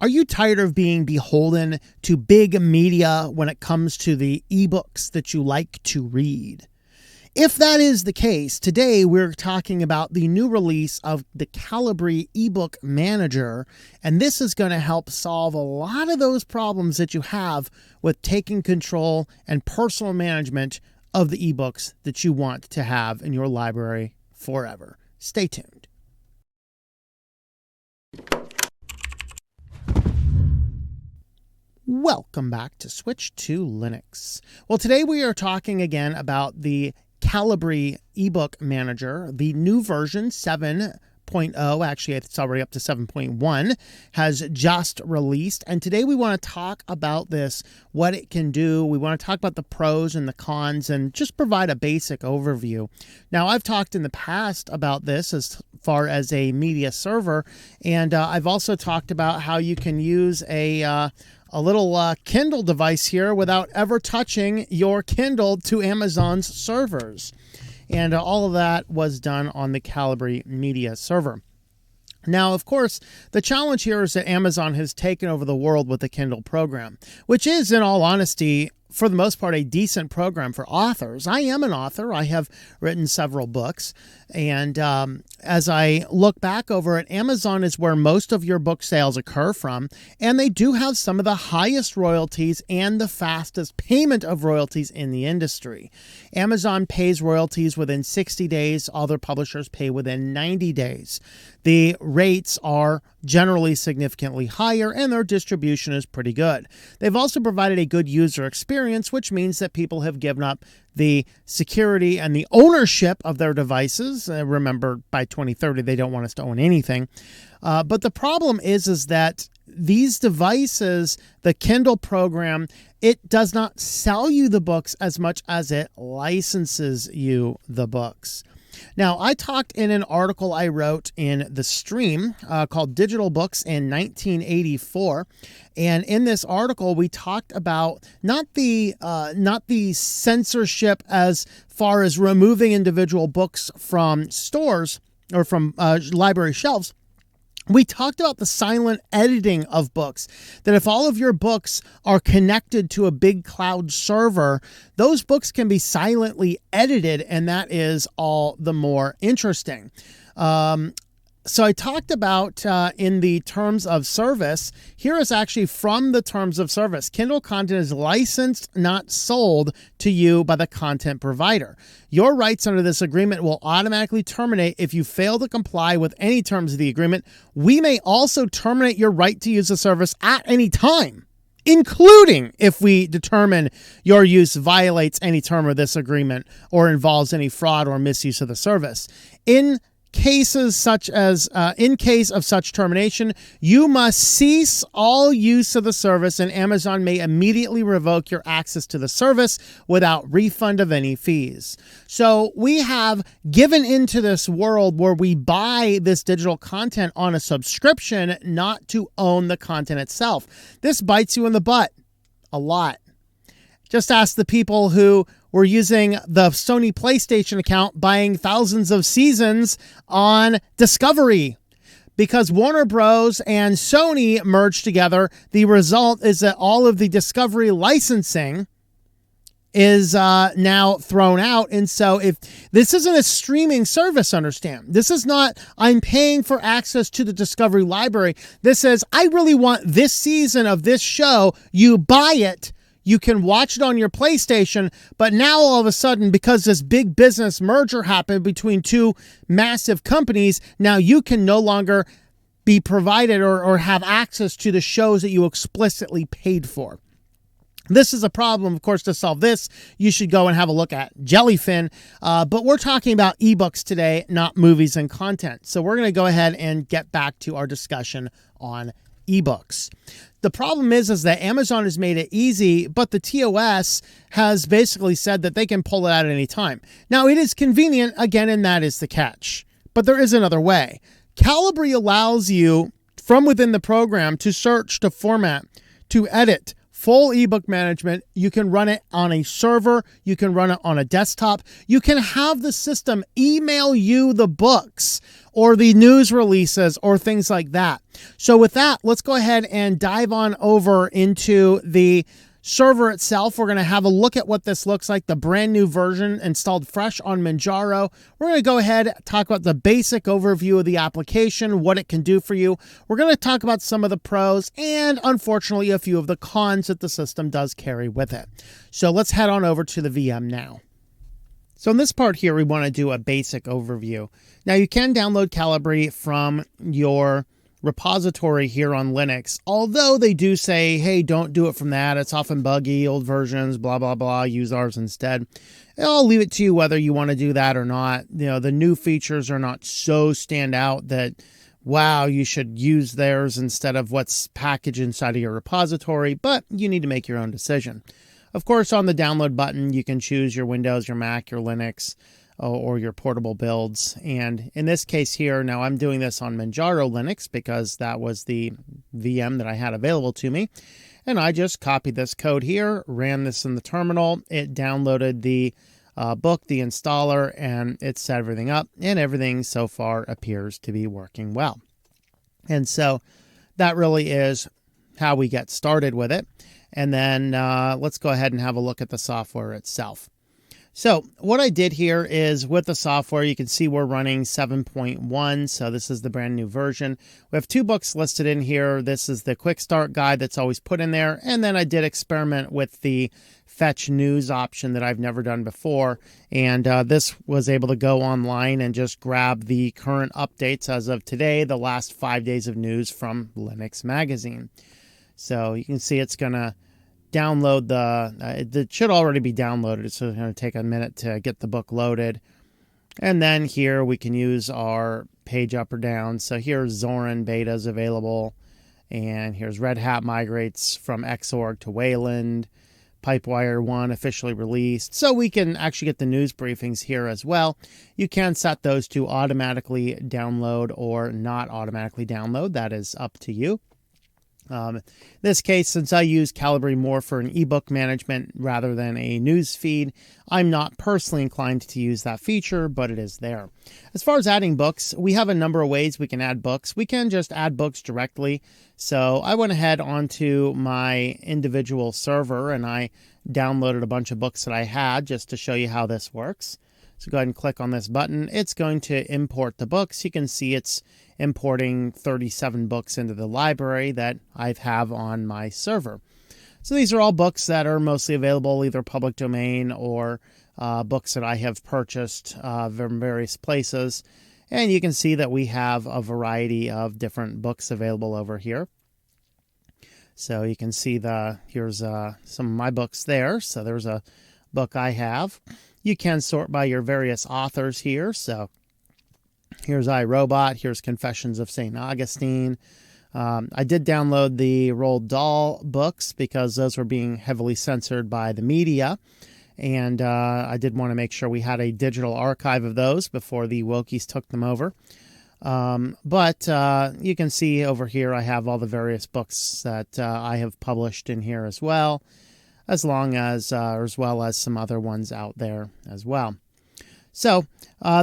Are you tired of being beholden to big media when it comes to the ebooks that you like to read? If that is the case, today we're talking about the new release of the Calibre ebook manager, and this is going to help solve a lot of those problems that you have with taking control and personal management of the ebooks that you want to have in your library forever. Stay tuned. Welcome back to Switch to Linux. Well, today we are talking again about the Calibre ebook manager. The new version 7.0, actually it's already up to 7.1, has just released. And today we want to talk about this, what it can do. We want to talk about the pros and the cons and just provide a basic overview. Now, I've talked in the past about this as far as a media server, and I've also talked about how you can use a little Kindle device here without ever touching your Kindle to Amazon's servers. And all of that was done on the Calibre media server. Now, of course, the challenge here is that Amazon has taken over the world with the Kindle program, which is, in all honesty, for the most part, a decent program for authors. I am an author. I have written several books. And as I look back over it, Amazon is where most of your book sales occur from. And they do have some of the highest royalties and the fastest payment of royalties in the industry. Amazon pays royalties within 60 days. Other publishers pay within 90 days. The rates are generally significantly higher, and their distribution is pretty good. They've also provided a good user experience, which means that people have given up the security and the ownership of their devices. Remember, by 2030, they don't want us to own anything. But the problem is that these devices, the Kindle program, it does not sell you the books as much as it licenses you the books. Now, I talked in an article I wrote in the stream called Digital Books in 1984. And in this article, we talked about not the censorship as far as removing individual books from stores or from library shelves. We talked about the silent editing of books, that if all of your books are connected to a big cloud server, those books can be silently edited, and that is all the more interesting. So I talked about in the terms of service, here is actually from the terms of service. Kindle content is licensed, not sold to you by the content provider. Your rights under this agreement will automatically terminate if you fail to comply with any terms of the agreement. We may also terminate your right to use the service at any time, including if we determine your use violates any term of this agreement or involves any fraud or misuse of the service. In case of such termination, you must cease all use of the service, and Amazon may immediately revoke your access to the service without refund of any fees. So we have given into this world where we buy this digital content on a subscription, not to own the content itself. This bites you in the butt a lot. Just ask the people who were using the Sony PlayStation account buying thousands of seasons on Discovery. Because Warner Bros. And Sony merged together, the result is that all of the Discovery licensing is now thrown out. And so if this isn't a streaming service, understand, this is not, I'm paying for access to the Discovery library. This is, I really want this season of this show. You buy it. You can watch it on your PlayStation, but now all of a sudden, because this big business merger happened between two massive companies, now you can no longer be provided or have access to the shows that you explicitly paid for. This is a problem. Of course, to solve this, you should go and have a look at Jellyfin. But we're talking about ebooks today, not movies and content. So we're going to go ahead and get back to our discussion on ebooks. The problem is that Amazon has made it easy, but the TOS has basically said that they can pull it out at any time. Now, it is convenient, again, and that is the catch. But there is another way. Calibre allows you, from within the program, to search, to format, to edit, full ebook management. You can run it on a server. You can run it on a desktop. You can have the system email you the books or the news releases or things like that. So with that, let's go ahead and dive on over into the server itself. We're going to have a look at what this looks like, the brand new version installed fresh on Manjaro. We're going to go ahead and talk about the basic overview of the application, what it can do for you. We're going to talk about some of the pros and, unfortunately, a few of the cons that the system does carry with it. So let's head on over to the VM now. So in this part here, we want to do a basic overview. Now, you can download Calibre from your repository here on Linux, although they do say, hey, don't do it from that. It's often buggy, old versions, blah, blah, blah. Use ours instead. I'll leave it to you whether you want to do that or not. You know, the new features are not so stand out that, wow, you should use theirs instead of what's packaged inside of your repository, but you need to make your own decision. Of course, on the download button, you can choose your Windows, your Mac, your Linux, or your portable builds. And in this case here, now I'm doing this on Manjaro Linux because that was the VM that I had available to me. And I just copied this code here, ran this in the terminal. It downloaded the book, the installer, and it set everything up. And everything so far appears to be working well. And so that really is how we get started with it. And then let's go ahead and have a look at the software itself. So what I did here is with the software, you can see we're running 7.1. So this is the brand new version. We have 2 books listed in here. This is the quick start guide that's always put in there. And then I did experiment with the fetch news option that I've never done before. And this was able to go online and just grab the current updates as of today, the last 5 days of news from Linux Magazine. So you can see it's going to download it should already be downloaded. So it's going to take a minute to get the book loaded. And then here we can use our page up or down. So here's Zorin betas available. And here's Red Hat migrates from Xorg to Wayland. Pipewire 1 officially released. So we can actually get the news briefings here as well. You can set those to automatically download or not automatically download. That is up to you. In this case, since I use Calibre more for an ebook management rather than a news feed, I'm not personally inclined to use that feature, but it is there. As far as adding books, we have a number of ways we can add books. We can just add books directly. So I went ahead onto my individual server and I downloaded a bunch of books that I had just to show you how this works. So go ahead and click on this button. It's going to import the books. You can see it's importing 37 books into the library that I have on my server. So these are all books that are mostly available, either public domain or books that I have purchased from various places. And you can see that we have a variety of different books available over here. So you can see here's some of my books there. So there's a book I have. You can sort by your various authors here. So here's iRobot. Here's Confessions of St. Augustine. I did download the Roald Dahl books because those were being heavily censored by the media. And I did want to make sure we had a digital archive of those before the Wokies took them over. But you can see over here I have all the various books that I have published in here as well as well as some other ones out there as well. So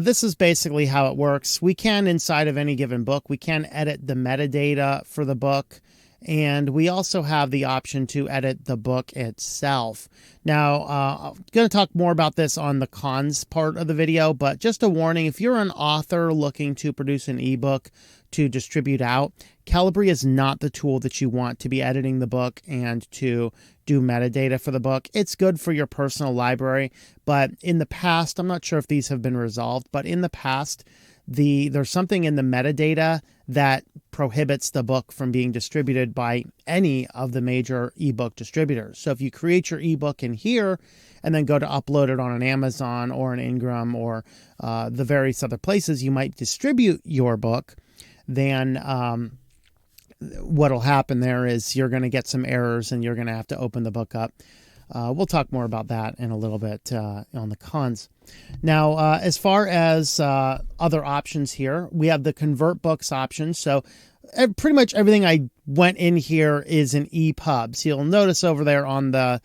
this is basically how it works. We can, inside of any given book, we can edit the metadata for the book. And we also have the option to edit the book itself. Now, I'm going to talk more about this on the cons part of the video, but just a warning, if you're an author looking to produce an ebook to distribute out, Calibre is not the tool that you want to be editing the book and to do metadata for the book. It's good for your personal library, but in the past, I'm not sure if these have been resolved, but in the past, there's something in the metadata that prohibits the book from being distributed by any of the major ebook distributors. So if you create your ebook in here and then go to upload it on an Amazon or an Ingram or the various other places you might distribute your book, then what'll happen there is you're going to get some errors and you're going to have to open the book up. We'll talk more about that in a little bit on the cons. Now, as far as other options here, we have the convert books option. So pretty much everything I went in here is an EPUB. So you'll notice over there on the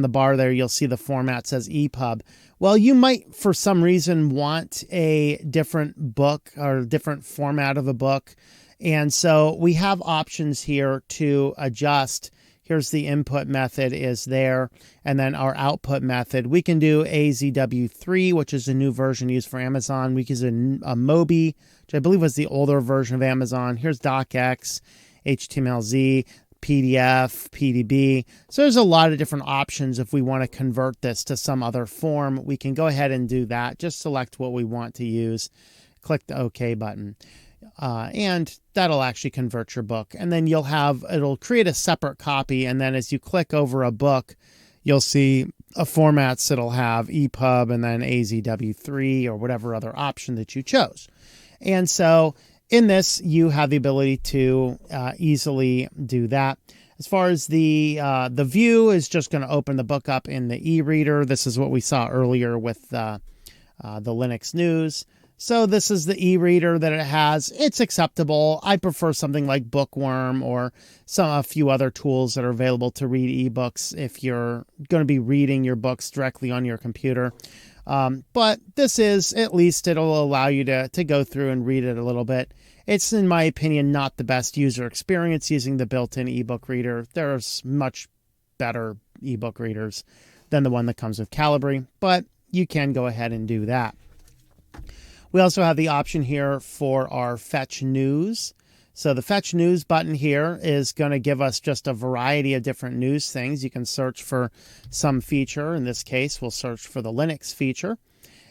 bar there, you'll see the format says EPUB. Well, you might, for some reason, want a different book or different format of a book. And so we have options here to adjust. Here's the input method is there. And then our output method, we can do AZW3, which is a new version used for Amazon. We can use a Mobi, which I believe was the older version of Amazon. Here's DocX, HTMLZ, PDF, PDB. So there's a lot of different options. If we want to convert this to some other form, we can go ahead and do that. Just select what we want to use, click the OK button, and that'll actually convert your book. And then it'll create a separate copy. And then as you click over a book, you'll see a formats that'll have EPUB and then AZW3 or whatever other option that you chose. And so in this, you have the ability to easily do that. As far as the view is just going to open the book up in the e-reader. This is what we saw earlier with the Linux news. So this is the e-reader that it has. It's acceptable. I prefer something like Bookworm or a few other tools that are available to read ebooks if you're going to be reading your books directly on your computer. But this is, at least it'll allow you to go through and read it a little bit. It's, in my opinion, not the best user experience using the built-in ebook reader. There's much better ebook readers than the one that comes with Calibre, but you can go ahead and do that. We also have the option here for our Fetch News. So the Fetch News button here is going to give us just a variety of different news things. You can search for some feature. In this case, we'll search for the Linux feature.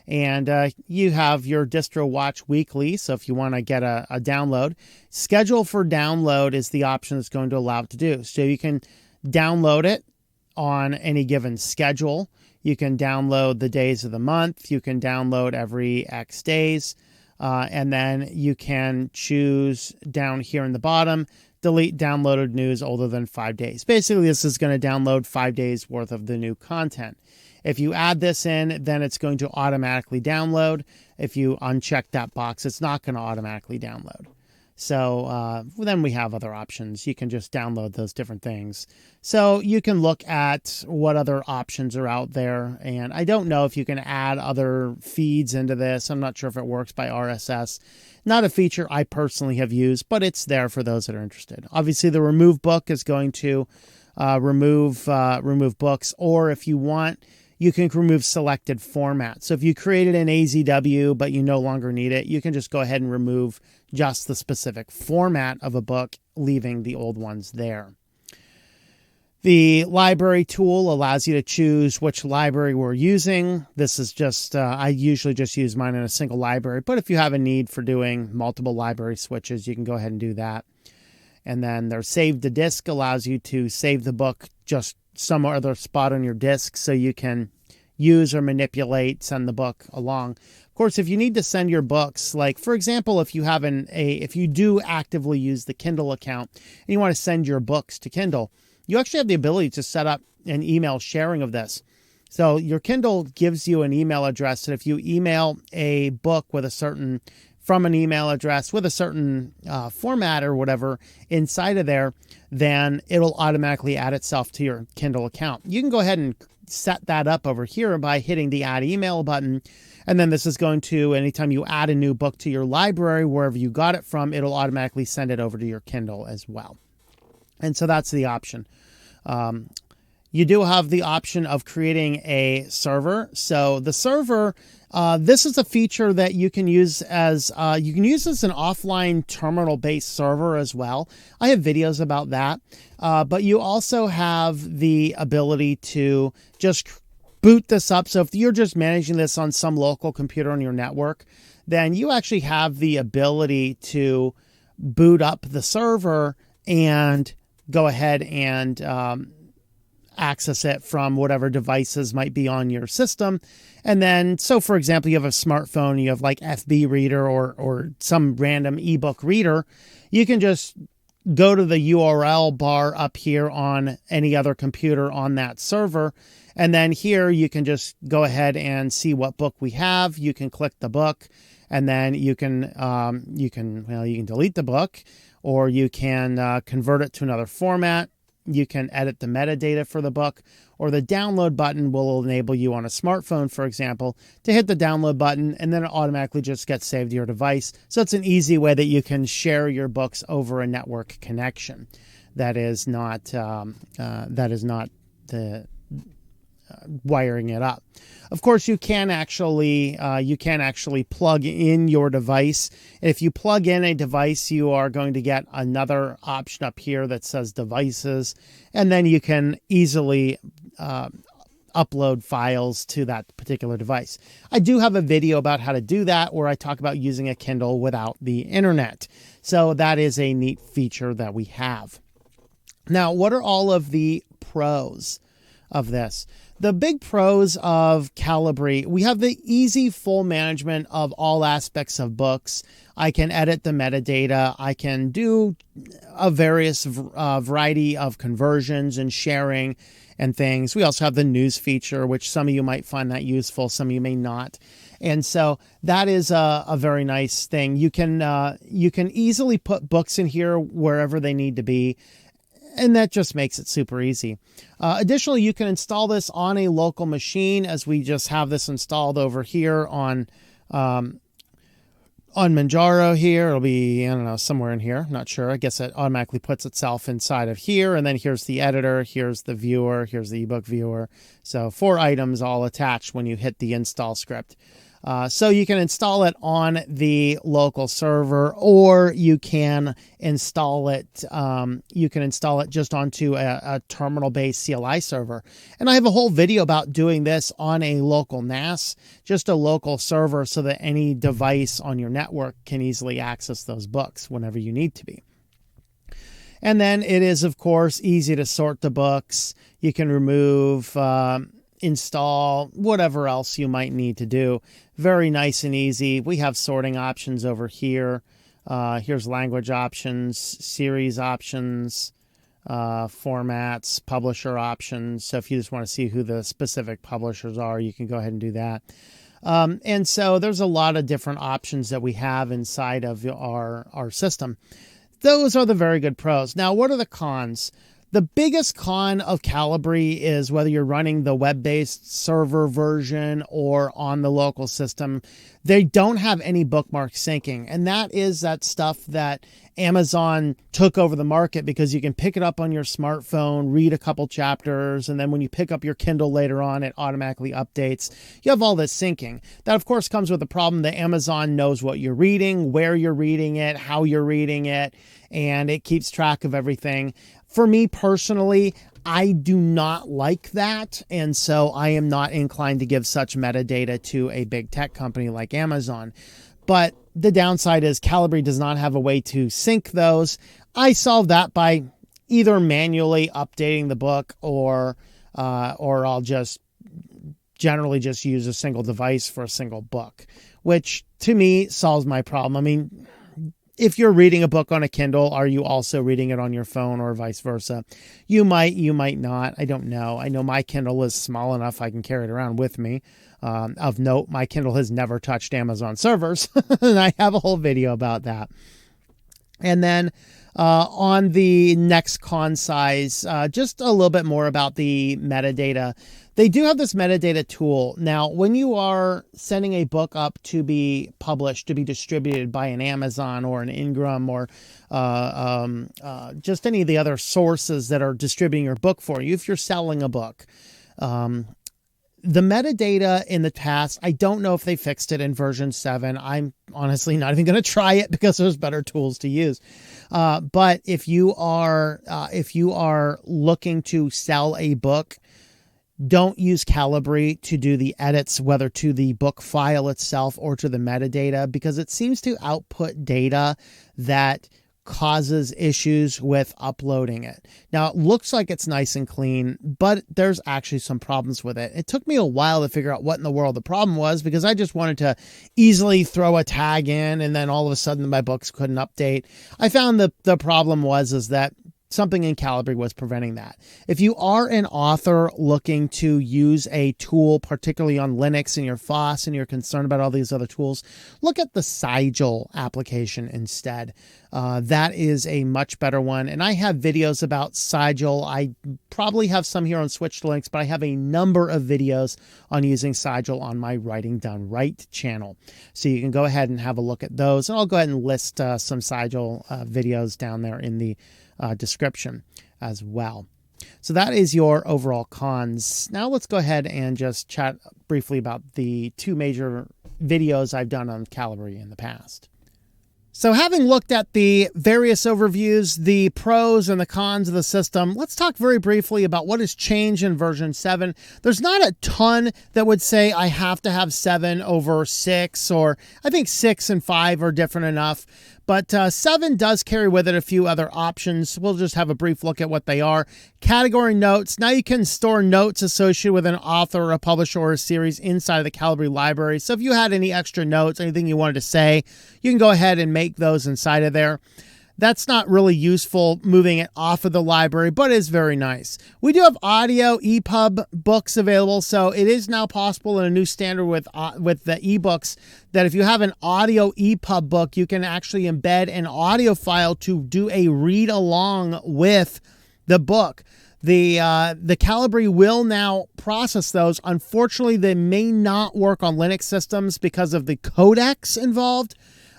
And you have your Distro Watch Weekly. So if you want to get a download, schedule for download is the option that's going to allow it to do. So you can download it on any given schedule. You can download the days of the month. You can download every X days. And then you can choose down here in the bottom, delete downloaded news older than 5 days. Basically, this is going to download 5 days worth of the new content. If you add this in, then it's going to automatically download. If you uncheck that box, it's not going to automatically download. So then we have other options. You can just download those different things. So you can look at what other options are out there. And I don't know if you can add other feeds into this. I'm not sure if it works by RSS. Not a feature I personally have used, but it's there for those that are interested. Obviously, the remove book is going to remove books, or if you want, you can remove selected formats. So if you created an AZW, but you no longer need it, you can just go ahead and remove just the specific format of a book, leaving the old ones there. The library tool allows you to choose which library we're using. This is just, I usually just use mine in a single library, but if you have a need for doing multiple library switches, you can go ahead and do that. And then their save to disk allows you to save the book just some other spot on your disk so you can use or manipulate, send the book along. Of course, if you need to send your books, like for example, if you have if you do actively use the Kindle account and you want to send your books to Kindle, you actually have the ability to set up an email sharing of this. So your Kindle gives you an email address that if you email a book from an email address with a certain format or whatever inside of there, then it'll automatically add itself to your Kindle account. You can go ahead and set that up over here by hitting the add email button. And then this is going to, anytime you add a new book to your library, wherever you got it from, it'll automatically send it over to your Kindle as well. And so that's the option. You do have the option of creating a server. So the server, this is a feature that you can use as an offline terminal-based server as well. I have videos about that, but you also have the ability to just boot this up. So if you're just managing this on some local computer on your network, then you actually have the ability to boot up the server and go ahead and access it from whatever devices might be on your system. And then, so for example, you have a smartphone, you have like FB Reader or some random ebook reader, you can just go to the URL bar up here on any other computer on that server. And then here you can just go ahead and see what book we have. You can click the book, and then you can delete the book, or you can convert it to another format. You can edit the metadata for the book, or the download button will enable you on a smartphone, for example, to hit the download button, and then it automatically just gets saved to your device. So it's an easy way that you can share your books over a network connection. That is not the wiring it up. Of course, you can actually plug in your device. If you plug in a device, you are going to get another option up here that says devices, and then you can easily upload files to that particular device. I do have a video about how to do that where I talk about using a Kindle without the internet. So that is a neat feature that we have. Now, what are all of the pros of this? The big pros of Calibre: we have the easy full management of all aspects of books. I can edit the metadata. I can do a variety of conversions and sharing and things. We also have the news feature, which some of you might find that useful, some of you may not. And so that is a very nice thing. You can easily put books in here wherever they need to be, and that just makes it super easy. Additionally, you can install this on a local machine, as we just have this installed over here on Manjaro here. It'll be, I don't know, somewhere in here. Not sure. I guess it automatically puts itself inside of here. And then here's the editor. Here's the viewer. Here's the ebook viewer. So 4 items all attached when you hit the install script. So you can install it on the local server, or you can install it. Just onto a terminal-based CLI server. And I have a whole video about doing this on a local NAS, just a local server, so that any device on your network can easily access those books whenever you need to be. And then it is, of course, easy to sort the books. You can remove, install, whatever else you might need to do. Very nice and easy. We have sorting options over here. Here's language options, series options, formats, publisher options. So if you just want to see who the specific publishers are, you can go ahead and do that. And so there's a lot of different options that we have inside of our system. Those are the very good pros. Now, what are the cons? The biggest con of Calibre is whether you're running the web-based server version or on the local system, they don't have any bookmark syncing. And that is that stuff that Amazon took over the market, because you can pick it up on your smartphone, read a couple chapters, and then when you pick up your Kindle later on, it automatically updates. You have all this syncing. That, of course, comes with the problem that Amazon knows what you're reading, where you're reading it, how you're reading it, and it keeps track of everything. For me personally, I do not like that, and so I am not inclined to give such metadata to a big tech company like Amazon. But the downside is Calibre does not have a way to sync those. I solve that by either manually updating the book, or I'll just generally just use a single device for a single book, which to me solves my problem. I mean, if you're reading a book on a Kindle, are you also reading it on your phone, or vice versa? You might not. I don't know. I know my Kindle is small enough I can carry it around with me. Of note, my Kindle has never touched Amazon servers, and I have a whole video about that. And then on the next con size, just a little bit more about the metadata. They do have this metadata tool. Now, when you are sending a book up to be published, to be distributed by an Amazon or an Ingram, or just any of the other sources that are distributing your book for you, if you're selling a book, the metadata in the past, I don't know if they fixed it in version 7. I'm honestly not even going to try it because there's better tools to use. But if you are looking to sell a book, don't use Calibre to do the edits, whether to the book file itself or to the metadata, because it seems to output data that causes issues with uploading it. Now, it looks like it's nice and clean, but there's actually some problems with it. It took me a while to figure out what in the world the problem was, because I just wanted to easily throw a tag in, and then all of a sudden my books couldn't update. I found that the problem was that something in Calibre was preventing that. If you are an author looking to use a tool, particularly on Linux and you're FOSS and you're concerned about all these other tools, look at the Sigil application instead. That is a much better one. And I have videos about Sigil. I probably have some here on Switch to Linux, but I have a number of videos on using Sigil on my Writing Done Right channel. So you can go ahead and have a look at those. And I'll go ahead and list some Sigil videos down there in the description as well. So that is your overall cons. Now let's go ahead and just chat briefly about the two major videos I've done on Calibre in the past. So having looked at the various overviews, the pros and the cons of the system, let's talk very briefly about what has changed in version 7. There's not a ton that would say I have to have 7 over 6, or I think 6 and 5 are different enough. But 7 does carry with it a few other options. We'll just have a brief look at what they are. Category notes. Now you can store notes associated with an author, or a publisher, or a series inside of the Calibre library. So if you had any extra notes, anything you wanted to say, you can go ahead and make those inside of there. That's not really useful moving it off of the library, but is very nice. We do have audio EPUB books available, so it is now possible in a new standard with the ebooks that if you have an audio EPUB book, you can actually embed an audio file to do a read along with the book. The Calibre will now process those. Unfortunately, they may not work on Linux systems because of the codecs involved,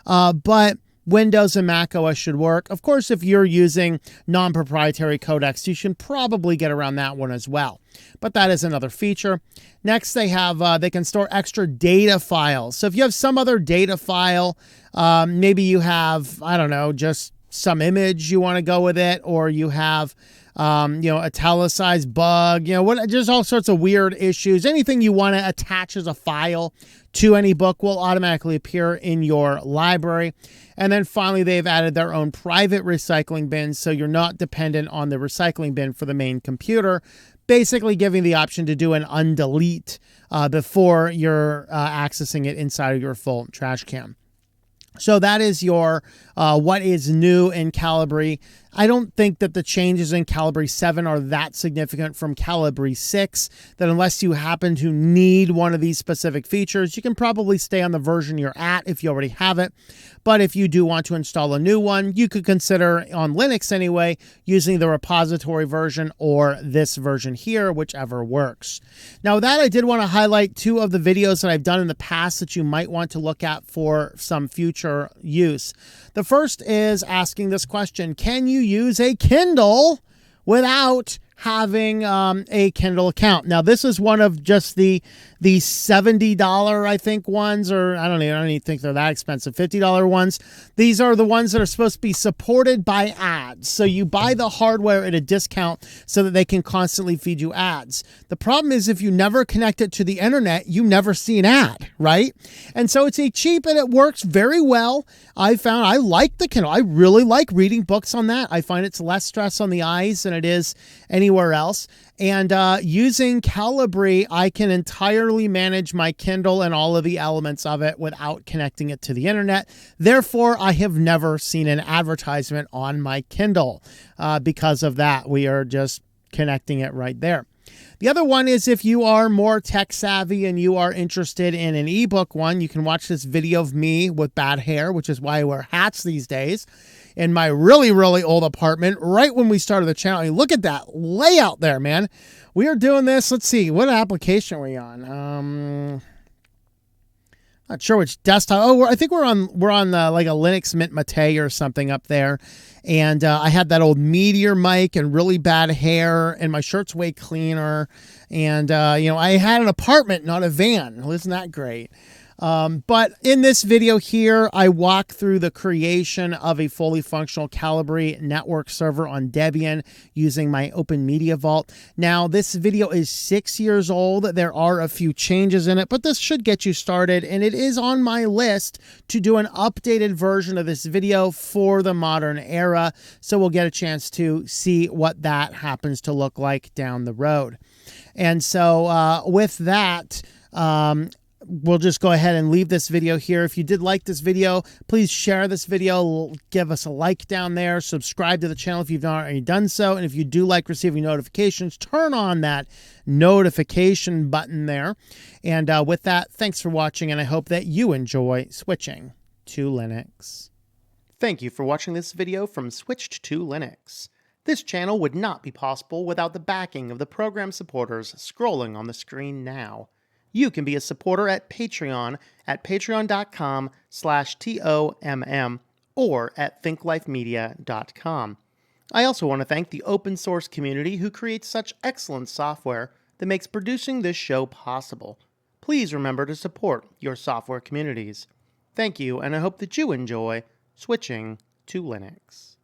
but Windows and Mac OS should work. Of course, if you're using non-proprietary codecs, you should probably get around that one as well. But that is another feature. Next, they can store extra data files. So if you have some other data file, maybe you have, I don't know, just some image you want to go with it, or you have italicized bug, just all sorts of weird issues. Anything you want to attach as a file to any book will automatically appear in your library. And then finally, they've added their own private recycling bins, so you're not dependent on the recycling bin for the main computer, basically giving the option to do an undelete before you're accessing it inside of your full trash can. So that is your what is new in Calibre. I don't think that the changes in Calibre 7 are that significant from Calibre 6, that unless you happen to need one of these specific features, you can probably stay on the version you're at if you already have it. But if you do want to install a new one, you could consider, on Linux anyway, using the repository version or this version here, whichever works. Now with that, I did want to highlight 2 of the videos that I've done in the past that you might want to look at for some future use. The first is asking this question: can you use a Kindle without having a Kindle account? Now, this is one of just the $70, I think, ones, or I don't even think they're that expensive, $50 ones. These are the ones that are supposed to be supported by ads. So you buy the hardware at a discount so that they can constantly feed you ads. The problem is if you never connect it to the internet, you never see an ad, right? And so it's cheap and it works very well. I found I like the Kindle. I really like reading books on that. I find it's less stress on the eyes than it is anywhere else. And using Calibre, I can entirely manage my Kindle and all of the elements of it without connecting it to the internet. Therefore, I have never seen an advertisement on my Kindle because of that. We are just connecting it right there. The other one is if you are more tech savvy and you are interested in an ebook one, you can watch this video of me with bad hair, which is why I wear hats these days, in my really, really old apartment right when we started the channel. I mean, look at that layout there, man. We are doing this. Let's see. What application are we on? Not sure which desktop. Oh, I think we're on like a Linux Mint Mate or something up there. And I had that old Meteor mic and really bad hair, and my shirt's way cleaner. And I had an apartment, not a van. Isn't that great? But in this video here, I walk through the creation of a fully functional Calibre network server on Debian using my Open Media Vault. Now, this video is 6 years old. There are a few changes in it, but this should get you started, and it is on my list to do an updated version of this video for the modern era, so we'll get a chance to see what that happens to look like down the road. And so with that, we'll just go ahead and leave this video here. If you did like this video, please share this video, give us a like down there, subscribe to the channel if you've not already done so, and if you do like receiving notifications, turn on that notification button there. And with that, thanks for watching, and I hope that you enjoy switching to Linux. Thank you for watching this video from Switched to Linux. This channel would not be possible without the backing of the program supporters scrolling on the screen now. You can be a supporter at Patreon at patreon.com/TOMM or at thinklifemedia.com. I also want to thank the open source community who creates such excellent software that makes producing this show possible. Please remember to support your software communities. Thank you, and I hope that you enjoy switching to Linux.